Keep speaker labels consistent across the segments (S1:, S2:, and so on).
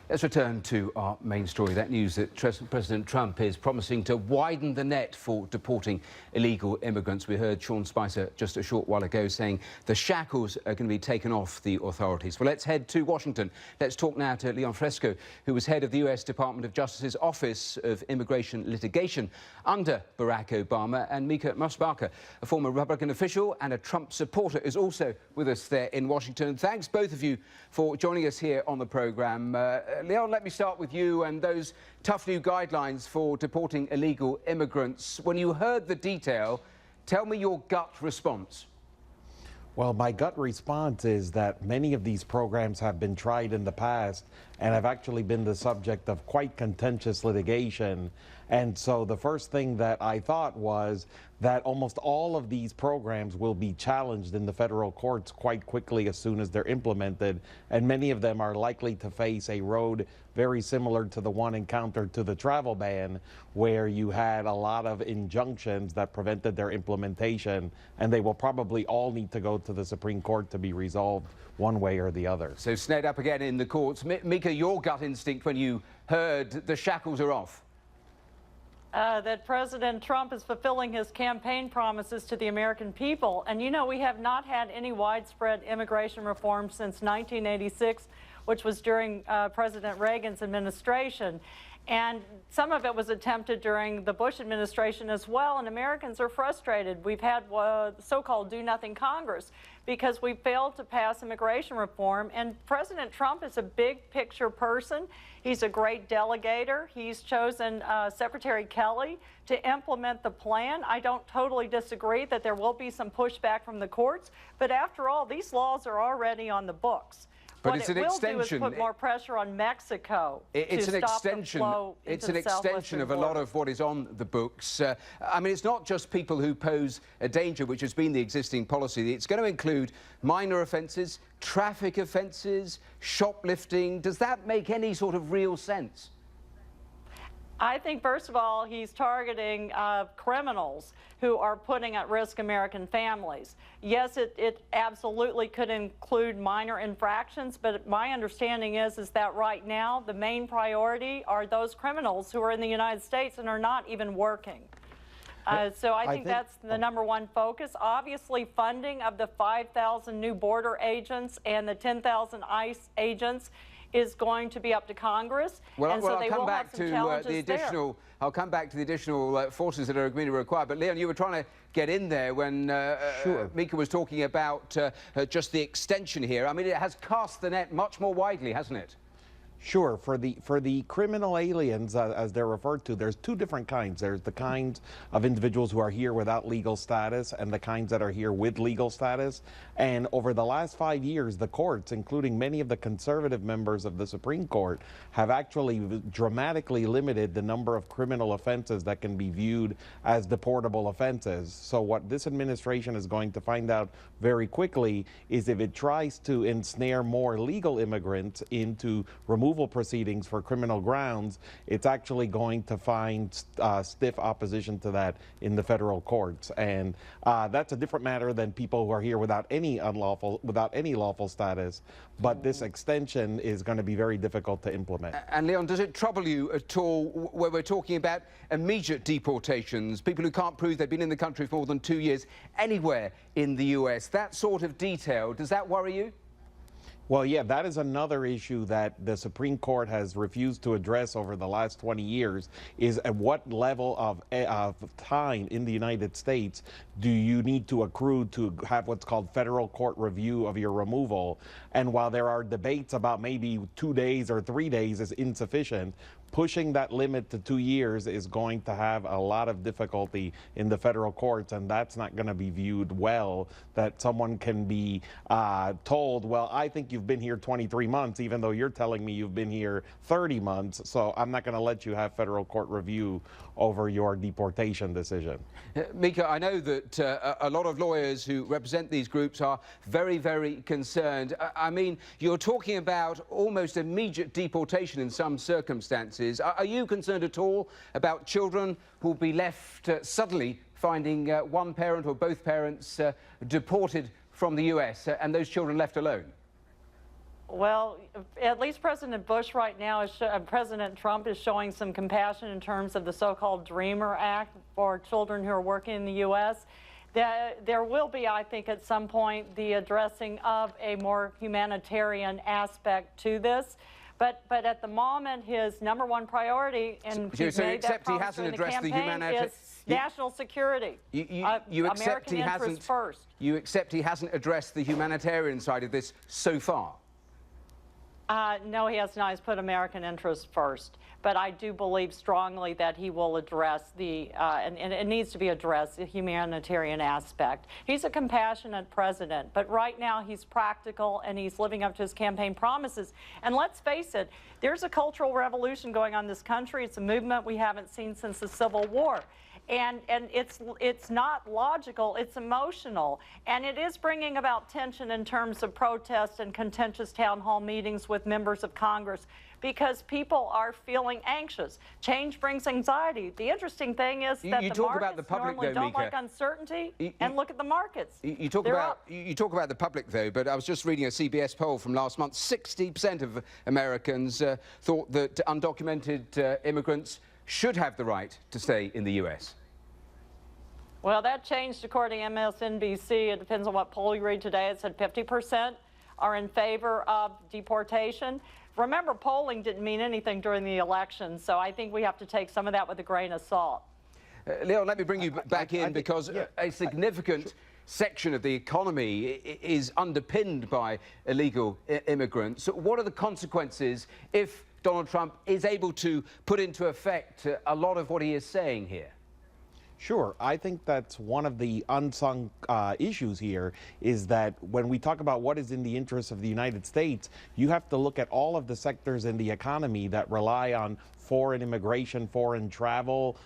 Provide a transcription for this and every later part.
S1: Let's return to our main story. That news that President Trump is promising to widen the net for deporting illegal immigrants. We heard Sean Spicer just a short while ago saying the shackles are going to be taken off the authorities. Well, let's head to Washington. Let's talk now to Leon Fresco, who was head of the U.S. Department of Justice's Office of Immigration Litigation under Barack Obama. And Mica Mosbacher, a former Republican official and a Trump supporter, is also with us there in Washington. Thanks, both of you, for joining us here on the programme. Leon, let me start with you and those tough new guidelines for deporting illegal immigrants. When you heard the detail, tell me your gut response.
S2: Well, my gut response is that many of these programs have been tried in the past and have actually been the subject of quite contentious litigation. And so the first thing that I thought was that almost all of these programs will be challenged in the federal courts quite quickly as soon as they're implemented. And many of them are likely to face a road very similar to the one encountered to the travel ban, where you had a lot of injunctions that prevented their implementation, and they will probably all need to go to the Supreme Court to be resolved one way or the other.
S1: So snared up again in the courts. Mica, your gut instinct when you heard the shackles are off?
S3: That President Trump is fulfilling his campaign promises to the American people. And you know, we have not had any widespread immigration reform since 1986, which was during President Reagan's administration. And some of it was attempted during the Bush administration as well, and Americans are frustrated. We've had so-called do-nothing Congress because we failed to pass immigration reform, and President Trump is a big-picture person. He's a great delegator. He's chosen Secretary Kelly to implement the plan. I don't totally disagree that there will be some pushback from the courts, but after all, these laws are already on the books.
S1: But
S3: what
S1: it's
S3: it
S1: an
S3: will
S1: extension.
S3: do is put more pressure on Mexico to stop the flow into
S1: It's an
S3: the
S1: extension
S3: southwestern
S1: of a lot of what is on the books. I mean, it's not just people who pose a danger, which has been the existing policy. It's going to include minor offences, traffic offences, shoplifting. Does that make any sort of real sense?
S3: I think, first of all, he's targeting criminals who are putting at risk American families. Yes, it absolutely could include minor infractions, but my understanding is that right now the main priority are those criminals who are in the United States and are not even working. So I think that's the number one focus. Obviously, funding of the 5,000 new border agents and the 10,000 ICE agents is going to be up to Congress, and so they will have some challenges there.
S1: I'll come back to the additional forces that are going to be required. But Leon, you were trying to get in there when
S2: Sure.
S1: Mica was talking about just the extension here. I mean, it has cast the net much more widely, hasn't it?
S2: Sure. For the criminal aliens, as they're referred to, there's two different kinds. There's the kinds of individuals who are here without legal status and the kinds that are here with legal status. And over the last 5 years, the courts, including many of the conservative members of the Supreme Court, have actually dramatically limited the number of criminal offenses that can be viewed as deportable offenses. So what this administration is going to find out very quickly is if it tries to ensnare more legal immigrants into removal proceedings for criminal grounds, it's actually going to find stiff opposition to that in the federal courts. And that's a different matter than people who are here without any lawful status. But this extension is going to be very difficult to implement.
S1: And Leon, does it trouble you at all where we're talking about immediate deportations, people who can't prove they've been in the country for more than 2 years anywhere in the US? That sort of detail, does that worry you?
S2: Well, yeah, that is another issue that the Supreme Court has refused to address over the last 20 years, is at what level of time in the United States do you need to accrue to have what's called federal court review of your removal? And while there are debates about maybe 2 days or 3 days is insufficient, pushing that limit to 2 years is going to have a lot of difficulty in the federal courts, and that's not going to be viewed well, that someone can be told, well, I think you've been here 23 months, even though you're telling me you've been here 30 months, so I'm not going to let you have federal court review over your deportation decision.
S1: Mica, I know that a lot of lawyers who represent these groups are very, very concerned. I mean, you're talking about almost immediate deportation in some circumstances. Are you concerned at all about children who will be left suddenly finding one parent or both parents deported from the US and those children left alone?
S3: Well, at least President Bush right now President Trump is showing some compassion in terms of the so-called Dreamer Act for children who are working in the U.S. There will be, I think, at some point the addressing of a more humanitarian aspect to this. But at the moment, his number one priority, and he's made that promise during the campaign, is national security.
S1: You accept
S3: American interests first.
S1: You accept he hasn't addressed the humanitarian side of this so far?
S3: No, he has not. He's put American interests first. But I do believe strongly that he will address and it needs to be addressed, the humanitarian aspect. He's a compassionate president, but right now he's practical and he's living up to his campaign promises. And let's face it, there's a cultural revolution going on in this country. It's a movement we haven't seen since the Civil War. And it's not logical, it's emotional. And it is bringing about tension in terms of protest and contentious town hall meetings with members of Congress because people are feeling anxious. Change brings anxiety. The interesting thing is that the markets normally don't like uncertainty, and look at the markets.
S1: You talk about the public, though, but I was just reading a CBS poll from last month. 60% of Americans thought that undocumented immigrants should have the right to stay in the U.S.
S3: Well, that changed according to MSNBC. It depends on what poll you read today. It said 50% are in favor of deportation. Remember, polling didn't mean anything during the election, so I think we have to take some of that with a grain of salt.
S1: Leon, let me bring you back in because a significant section of the economy is underpinned by illegal immigrants. What are the consequences if Donald Trump is able to put into effect a lot of what he is saying here?
S2: Sure. I think that's one of the unsung issues here is that when we talk about what is in the interest of the United States, you have to look at all of the sectors in the economy that rely on foreign immigration, foreign travel.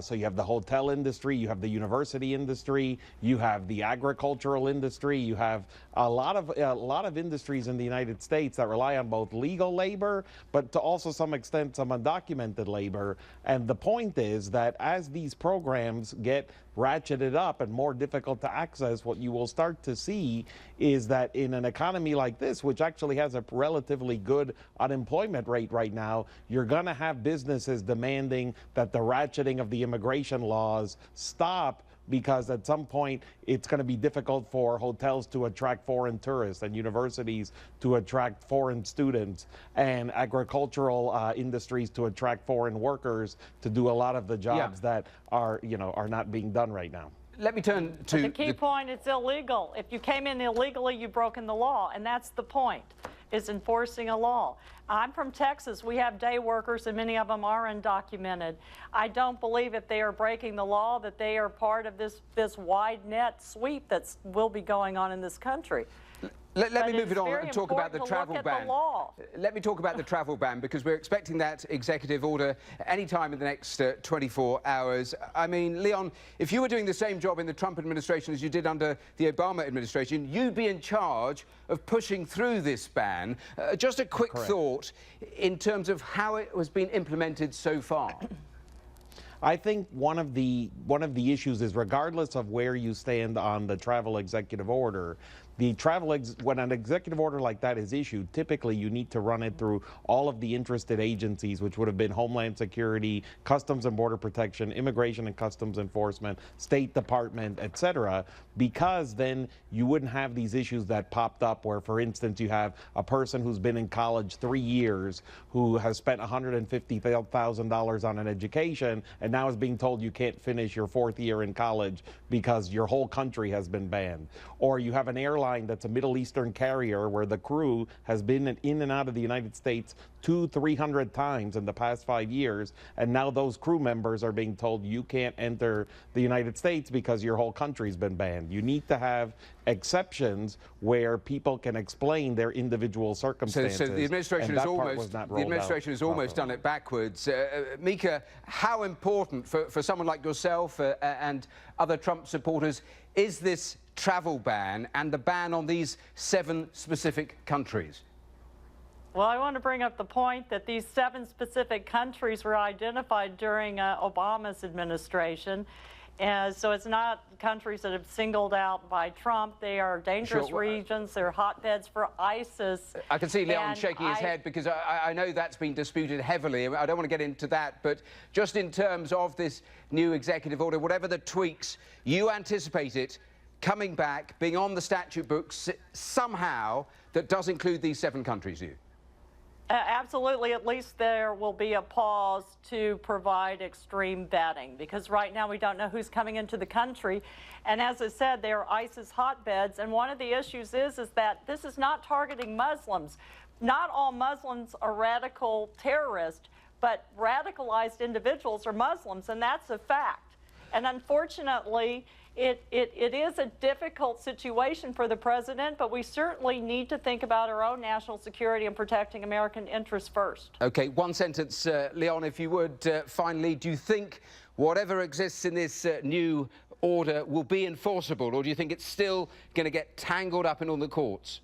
S2: So you have the hotel industry, you have the university industry, you have the agricultural industry, you have a lot of industries in the United States that rely on both legal labor, but to also some extent some undocumented labor. And the point is that as these programs get ratcheted up and more difficult to access, what you will start to see is that in an economy like this, which actually has a relatively good unemployment rate right now, you're going to have businesses demanding that the ratcheting of the immigration laws stop, because at some point it's going to be difficult for hotels to attract foreign tourists and universities to attract foreign students and agricultural industries to attract foreign workers to do a lot of the jobs that are not being done right now.
S1: Let me turn to
S3: the key point. It's illegal. If you came in illegally, you've broken the law, and that's the point, is enforcing a law. I'm from Texas. We have day workers, and many of them are undocumented. I don't believe if they are breaking the law that they are part of this wide net sweep that will be going on in this country.
S1: Let me move it on and talk about the travel ban. Let me talk about the travel ban, because we're expecting that executive order any time in the next 24 hours. I mean, Leon, if you were doing the same job in the Trump administration as you did under the Obama administration, you'd be in charge of pushing through this ban. Just a quick thought in terms of how it has been implemented so far.
S2: I think one of the issues is, regardless of where you stand on the travel executive order, when an executive order like that is issued, typically you need to run it through all of the interested agencies, which would have been Homeland Security, Customs and Border Protection, Immigration and Customs Enforcement, State Department, etc., because then you wouldn't have these issues that popped up where, for instance, you have a person who's been in college 3 years who has spent $150,000 on an education and now is being told you can't finish your 4th year in college because your whole country has been banned. Or you have an airline that's a Middle Eastern carrier where the crew has been in and out of the United States 200-300 times in the past 5 years, and now those crew members are being told you can't enter the United States because your whole country's been banned. You need to have exceptions where people can explain their individual circumstances.
S1: So the administration has almost done it backwards. Mica, how important for someone like yourself and other Trump supporters is this travel ban and the ban on these 7 specific countries?
S3: Well, I want to bring up the point that these 7 specific countries were identified during Obama's administration. And so it's not countries that have singled out by Trump. They are dangerous regions. They're hotbeds for ISIS.
S1: I can see Leon shaking his head because I know that's been disputed heavily. I don't want to get into that, but just in terms of this new executive order, whatever the tweaks, you anticipate it coming back, being on the statute books somehow that does include these 7 countries, you?
S3: Absolutely. At least there will be a pause to provide extreme vetting, because right now we don't know who's coming into the country. And as I said, they are ISIS hotbeds. And one of the issues is that this is not targeting Muslims. Not all Muslims are radical terrorists, but radicalized individuals are Muslims, and that's a fact. And unfortunately, it is a difficult situation for the president, but we certainly need to think about our own national security and protecting American interests first.
S1: Okay, one sentence, Leon, if you would. Finally, do you think whatever exists in this new order will be enforceable, or do you think it's still going to get tangled up in all the courts?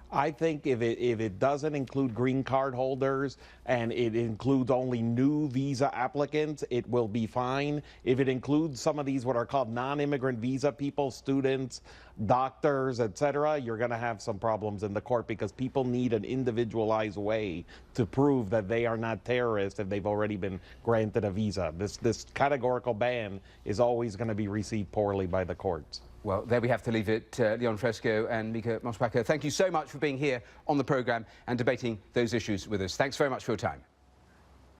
S2: I think if it doesn't include green card holders and it includes only new visa applicants, it will be fine. If it includes some of these what are called non-immigrant visa people, students, doctors, etc., you're going to have some problems in the court, because people need an individualized way to prove that they are not terrorists if they've already been granted a visa. This categorical ban is always going to be received poorly by the courts.
S1: Well, there we have to leave it. Leon Fresco and Mica Mosbacher, thank you so much for being here on the programme and debating those issues with us. Thanks very much for your time.